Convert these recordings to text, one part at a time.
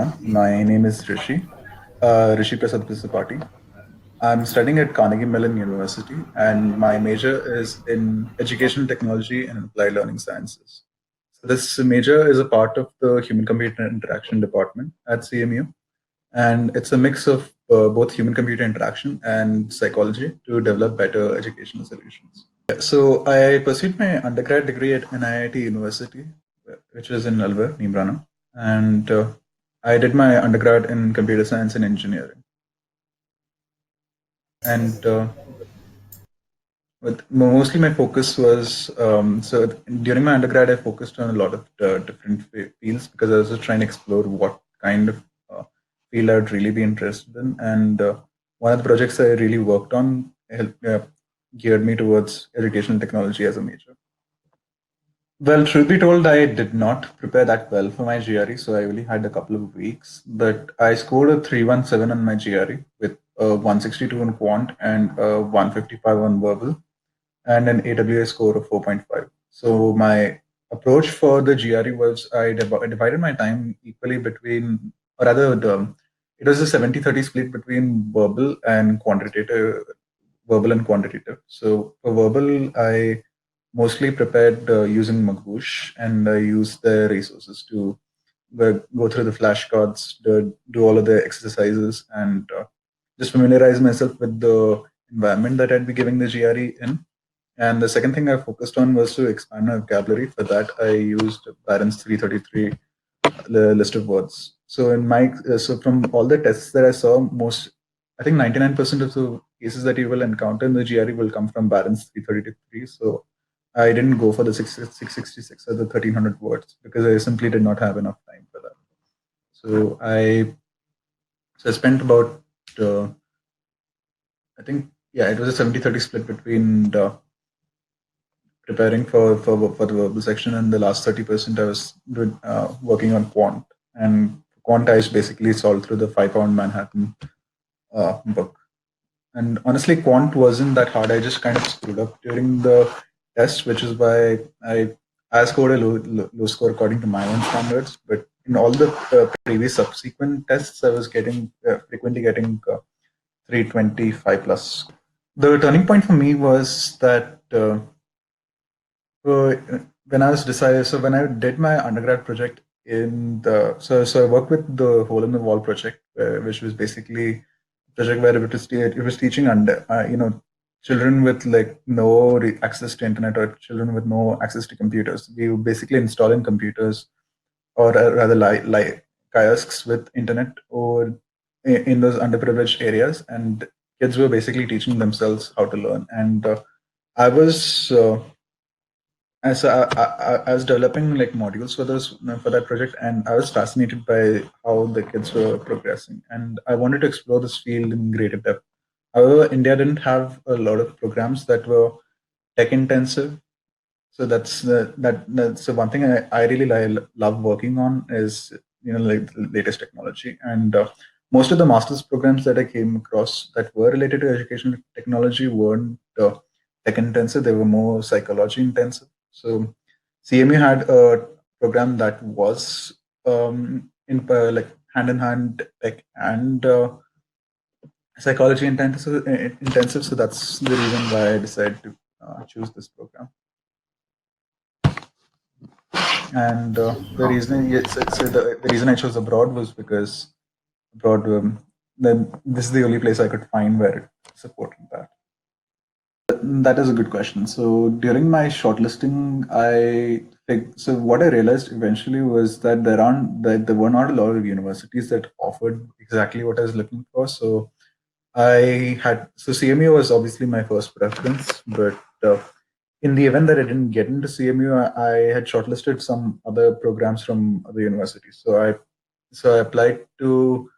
everyone. My name is Rishi, Rishi Prasad Pisapati. I'm studying at Carnegie Mellon University, and my major is in educational technology and applied learning sciences. So this major is a part of the human-computer interaction department at CMU, and it's a mix of both human-computer interaction and psychology to develop better educational solutions. So I pursued my undergrad degree at NIIT University, which is in Alwar, Nimrana, and I did my undergrad in computer science and engineering. And mostly my focus was so during my undergrad I focused on a lot of different fields because I was just trying to explore what kind of field I would really be interested in. And one of the projects I really worked on geared me towards educational technology as a major. Well, truth be told, I did not prepare that well for my GRE, so I only had a couple of weeks. But I scored a 317 on my GRE with a 162 on quant and a 155 on verbal, and an AWA score of 4.5. So my approach for the GRE was I divided my time equally between, or rather, it was a 70-30 split between verbal and quantitative. So for verbal, I mostly prepared using Magoosh, and I used the resources to go through the flashcards, do all of the exercises, and just familiarize myself with the environment that I'd be giving the GRE in. And the second thing I focused on was to expand my vocabulary. For that, I used Barron's 333 list of words. So so from all the tests that I saw, I think 99% of the cases that you will encounter in the GRE will come from Barron's 333. So I didn't go for the 666 or the 1300 words because I simply did not have enough time for that. So I spent about I think it was a 70-30 split between preparing for the verbal section, and the last 30% I was working on quant. And quant I basically solved through the 5-pound Manhattan book. And honestly, quant wasn't that hard. I just kind of screwed up during the test, which is why I scored a low score according to my own standards. But in all the previous subsequent tests, I was frequently getting 325 plus. The turning point for me was that when I was decided, so when I did my undergrad project so I worked with the Hole in the Wall project, which was basically a project where it was teaching children with like no access to internet or children with no access to computers. We were basically installing computers, or rather like kiosks with internet, or in those underprivileged areas, and kids were basically teaching themselves how to learn. And I was and so I was developing like modules for that project, and I was fascinated by how the kids were progressing, and I wanted to explore this field in greater depth. However, India didn't have a lot of programs that were tech intensive, so that's the one thing I really love working on is like the latest technology. And most of the master's programs that I came across that were related to educational technology weren't tech intensive; they were more psychology intensive. So CMU had a program that was in like hand in hand tech and psychology intensive. So that's the reason why I decided to choose this program. And the reason the reason I chose abroad was because abroad then this is the only place I could find where it supported that. That is a good question. So during my shortlisting, so what I realized eventually was that there were not a lot of universities that offered exactly what I was looking for. So CMU was obviously my first preference, but in the event that I didn't get into CMU, I had shortlisted some other programs from other universities. So I applied to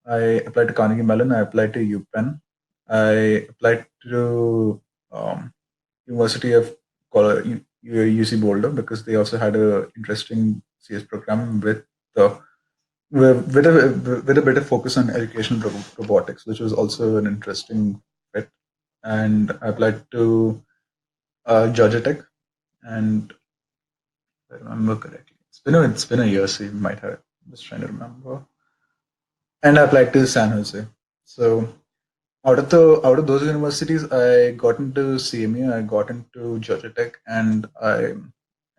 Carnegie Mellon. I applied to UPenn. I applied to University of UC Boulder because they also had a interesting CS program with a bit of focus on educational robotics, which was also an interesting fit. And I applied to Georgia Tech, and if I remember correctly, it's been a year, so you might have. I'm just trying to remember. and I applied to San Jose. So out of those universities, I got into CMU, I got into Georgia Tech, and I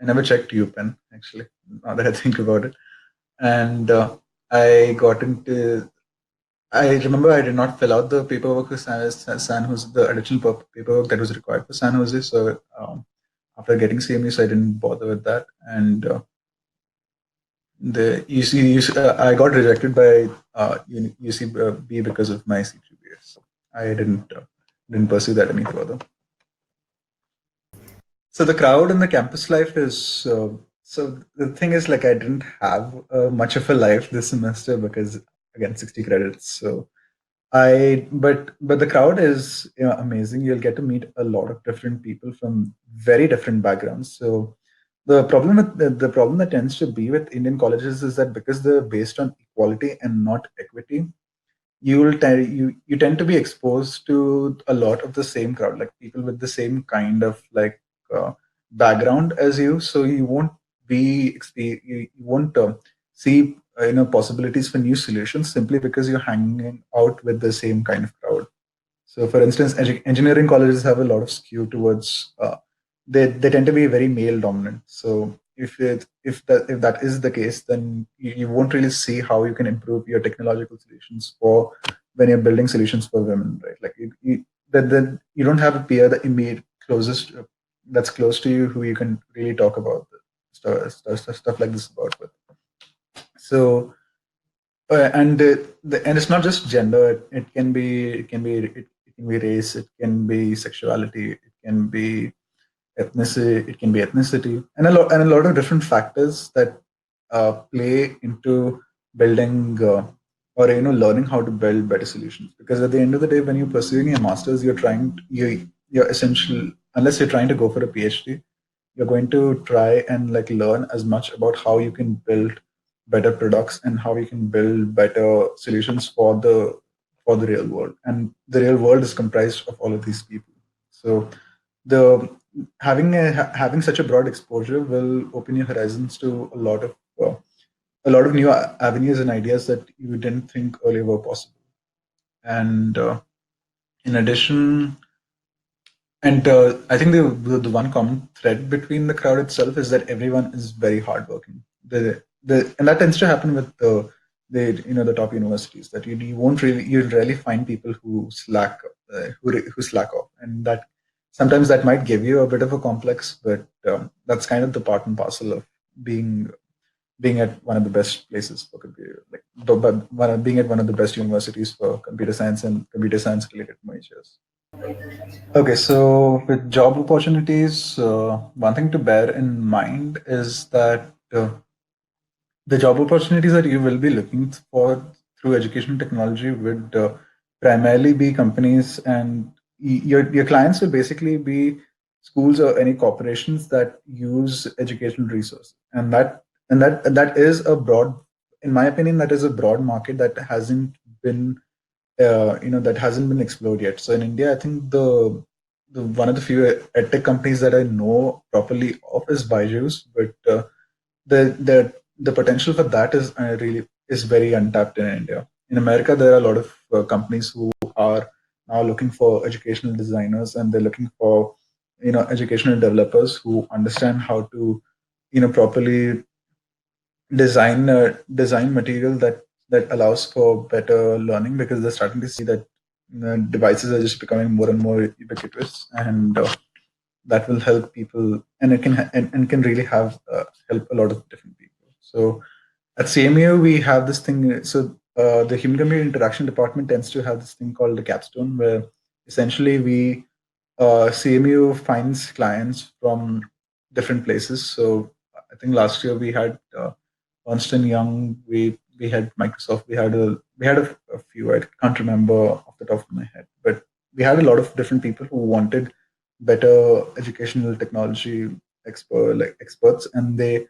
never checked UPenn actually. Now that I think about it, and I got into. I remember I did not fill out the paperwork for San Jose, the additional paperwork that was required for San Jose. So after getting CMU, so I didn't bother with that, and the I got rejected by UCB because of my CGPA. So I didn't pursue that any further. So the crowd and the campus life is so the thing is like I didn't have much of a life this semester because again 60 credits. So but the crowd is amazing. You'll get to meet a lot of different people from very different backgrounds. So the problem that tends to be with Indian colleges is that because they're based on equality and not equity, you tend to be exposed to a lot of the same crowd, like people with the same kind of like background as you. So you won't you won't see possibilities for new solutions simply because you're hanging out with the same kind of crowd. So, for instance, engineering colleges have a lot of skew towards they tend to be very male dominant. So, if that is the case, then you won't really see how you can improve your technological solutions for when you're building solutions for women, right? Like then you don't have a peer that immediate closest that's close to you who you can really talk about stuff like this about with. So and it's not just gender. It can be race. It can be sexuality. It can be ethnicity. It can be ethnicity, and a lot of different factors that play into building or learning how to build better solutions. Because at the end of the day, when you're pursuing a master's, you're essential unless you're trying to go for a PhD, you're going to try and like learn as much about how you can build better products and how you can build better solutions for the real world, and the real world is comprised of all of these people. So the having such a broad exposure will open your horizons to a lot of new avenues and ideas that you didn't think earlier were possible. And in addition, and I think the one common thread between the crowd itself is that everyone is very hardworking. And that tends to happen with the top universities, that you'll rarely find people who who slack off, and that sometimes that might give you a bit of a complex, but that's kind of the part and parcel of being at one of the best places for computer, like being at one of the best universities for computer science and computer science related majors. Okay, so with job opportunities, one thing to bear in mind is that the job opportunities that you will be looking for through education technology would primarily be companies, and your clients will basically be schools or any corporations that use educational resources, and that is a broad, in my opinion, that is a broad market that hasn't been that hasn't been explored yet. So in India, I think the one of the few edtech companies that I know properly of is Byju's, but the potential for that is really is very untapped in India. In America, there are a lot of companies who are now looking for educational designers, and they're looking for educational developers who understand how to properly design material that allows for better learning, because they're starting to see that devices are just becoming more and more ubiquitous, and that will help people, and it can and can really have help a lot of different people. So at CMU we have this thing. So the human computer interaction department tends to have this thing called the capstone, where essentially we CMU finds clients from different places. So I think last year we had Ernst and Young, we had Microsoft, we had a few. I can't remember off the top of my head, but we had a lot of different people who wanted better educational technology experts, and they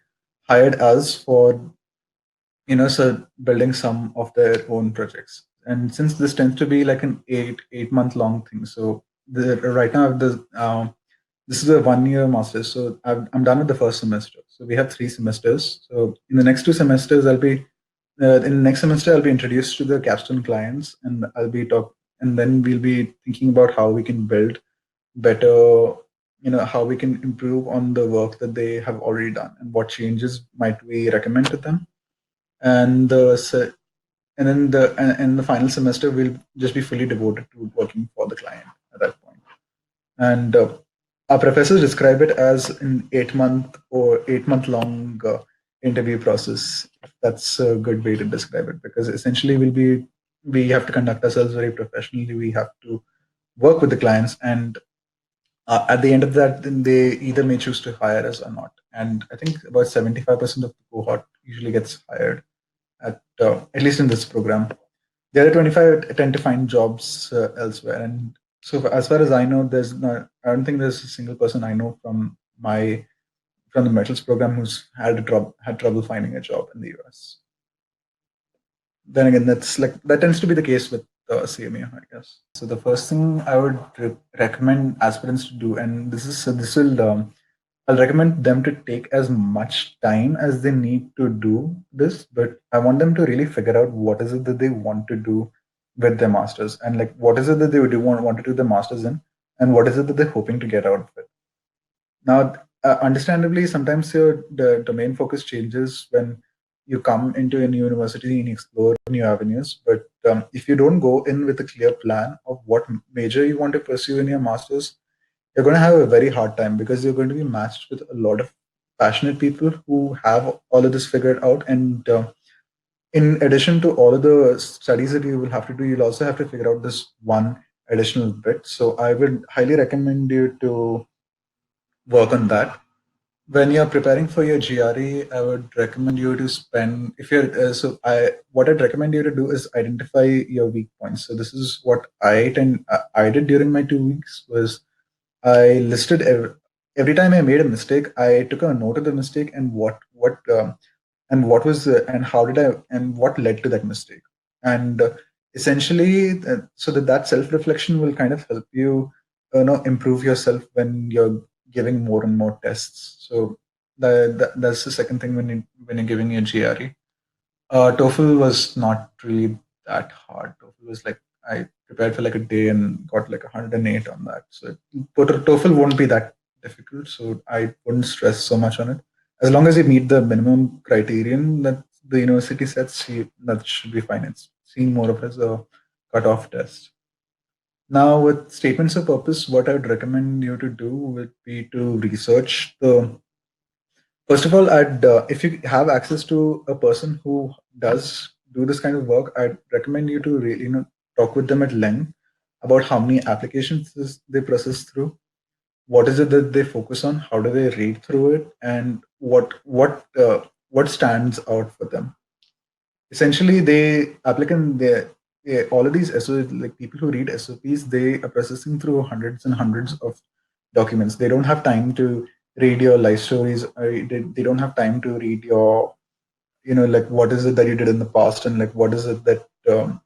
hired us for so building some of their own projects. And since this tends to be like an 8 month long thing, so right now this is a 1 year master's, so I'm done with the first semester. So we have 3 semesters. So in the next 2 semesters, I'll be in next semester, I'll be introduced to the capstone clients, and and then we'll be thinking about how we can build better, how we can improve on the work that they have already done, and what changes might we recommend to them. And and then in the final semester, we'll just be fully devoted to working for the client at that point. And our professors describe it as an 8 month or 8 month long interview process. That's a good way to describe it, because essentially we have to conduct ourselves very professionally. We have to work with the clients, and at the end of that, then they either may choose to hire us or not. And I think about 75% of the cohort usually gets hired at least in this program. The other 25 tend to find jobs elsewhere. And so as far as I know, I don't think there's a single person I know from the metals program who's had trouble finding a job in the US. Then again, that tends to be the case with CMU, I guess. So the first thing I would recommend aspirants to do, and this will I'll recommend them to take as much time as they need to do this, but I want them to really figure out what is it that they want to do with their masters, and like what is it that they would want to do the masters in, and what is it that they're hoping to get out of it. Now, understandably, sometimes the domain focus changes when you come into a new university and explore new avenues. But if you don't go in with a clear plan of what major you want to pursue in your masters, you're going to have a very hard time, because you're going to be matched with a lot of passionate people who have all of this figured out. And in addition to all of the studies that you will have to do, you'll also have to figure out this one additional bit. So I would highly recommend you to work on that. When you're preparing for your GRE, I would recommend you to spend, if you're, what I'd recommend you to do is identify your weak points. So this is what I did during my 2 weeks was I listed every time I made a mistake, I took a note of the mistake and what was and how did I and what led to that mistake. And essentially, so that self reflection will kind of help you, improve yourself when you're giving more and more tests. So that's the second thing when you're giving your GRE. TOEFL was not really that hard. TOEFL was like I prepared for like a day and got like 108 on that. So but TOEFL won't be that difficult. So I wouldn't stress so much on it. As long as you meet the minimum criterion that the university sets, that should be fine. It's seen more of as a cutoff test. Now, with statements of purpose, what I would recommend you to do would be to research the. First of all, if you have access to a person who does do this kind of work, I'd recommend you to really, talk with them at length about how many applications they process through, what is it that they focus on, how do they read through it, and what stands out for them. Essentially, all of these like people who read SOPs, they are processing through hundreds and hundreds of documents. They don't have time to read your life stories. They don't have time to read your, like what is it that you did in the past, and like what is it that well,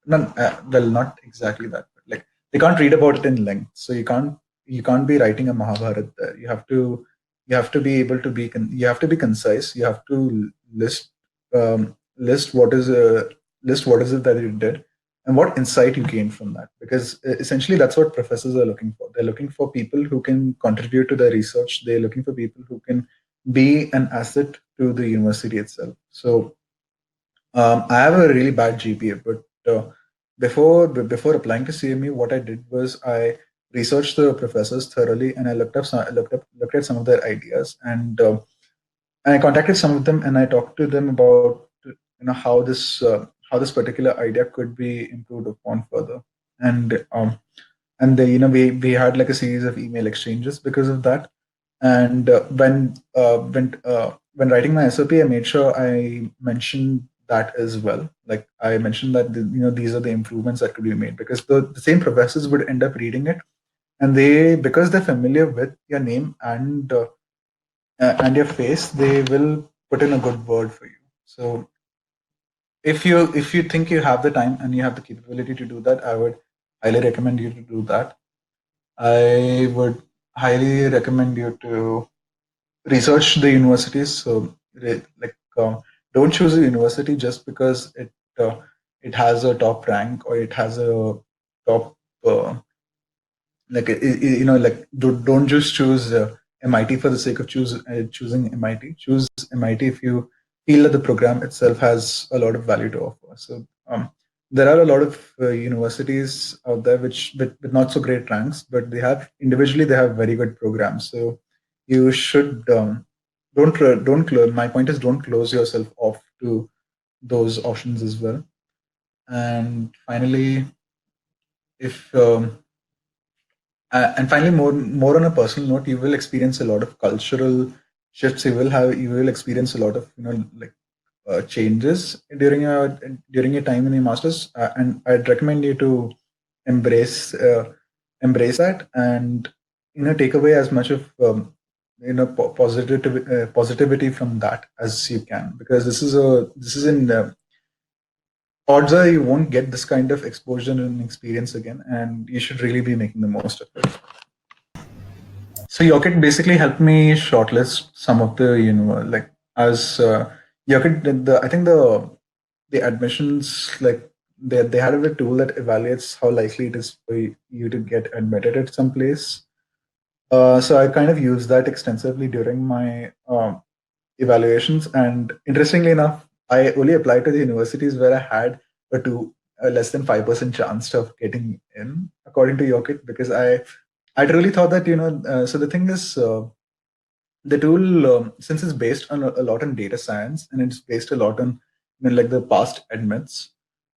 not exactly that, but like they can't read about it in length. So you can't be writing a Mahabharata there. You have to be able to you have to be concise. You have to list what is it that you did and what insight you gained from that, because essentially that's what professors are looking for. They're looking for people who can contribute to their research. They're looking for people who can be an asset to the university itself. So I have a really bad GPA, but before applying to CMU, what I did was I researched the professors thoroughly, and I looked at some of their ideas, and I contacted some of them, and I talked to them about how this particular idea could be improved upon further, and they, we had like a series of email exchanges because of that. And when writing my SOP, I made sure I mentioned that as well. Like I mentioned that these are the improvements that could be made, because the same professors would end up reading it, and because they're familiar with your name and your face, they will put in a good word for you. So if you think you have the time and you have the capability to do that, I would highly recommend you to do that. I would highly recommend you to research the universities. So like don't choose a university just because it has a top rank or it has a top like don't just choose MIT for the sake of choosing MIT. Choose MIT if you feel that the program itself has a lot of value to offer. So there are a lot of universities out there which with not so great ranks, but they have very good programs. So you should my point is, don't close yourself off to those options as well. And finally, if and finally, more on a personal note, you will experience a lot of cultural shifts. You will experience a lot of like changes during your time in your masters, and I'd recommend you to embrace embrace that, and take away as much of positivity from that as you can, because this is in odds are you won't get this kind of exposure and experience again, and you should really be making the most of it. So Yocket basically helped me shortlist some of the, like as Yocket did I think the admissions, like they had a tool that evaluates how likely it is for you to get admitted at some place. So I kind of used that extensively during my evaluations, and interestingly enough, I only applied to the universities where I had a less than 5% chance of getting in, according to Yocket, because I really thought that so the thing is, the tool, since it's based on a lot on data science, and it's based a lot on like the past admits,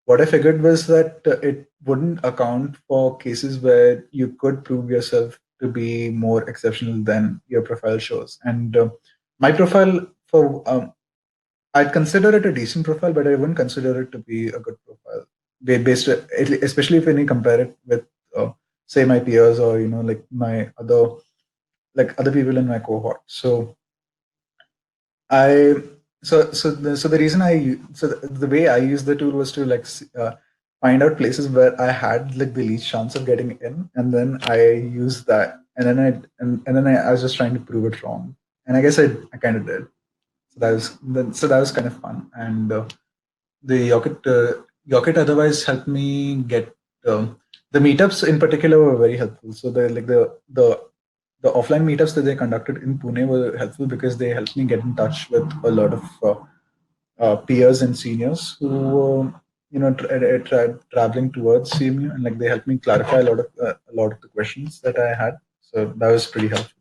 what I figured was that it wouldn't account for cases where you could prove yourself to be more exceptional than your profile shows. And my profile, for I'd consider it a decent profile, but I wouldn't consider it to be a good profile. Based, especially if when you compare it with, say, my peers, or like my other people in my cohort. So I the reason the way I used the tool was to like find out places where I had like the least chance of getting in, and then I used that, and then I was just trying to prove it wrong, and I guess I kind of did. So that was kind of fun, and the Yocket otherwise helped me get the meetups in particular were very helpful. So the offline meetups that they conducted in Pune were helpful because they helped me get in touch with a lot of peers and seniors who were traveling towards CMU, and like they helped me clarify a lot of the questions that I had. So that was pretty helpful.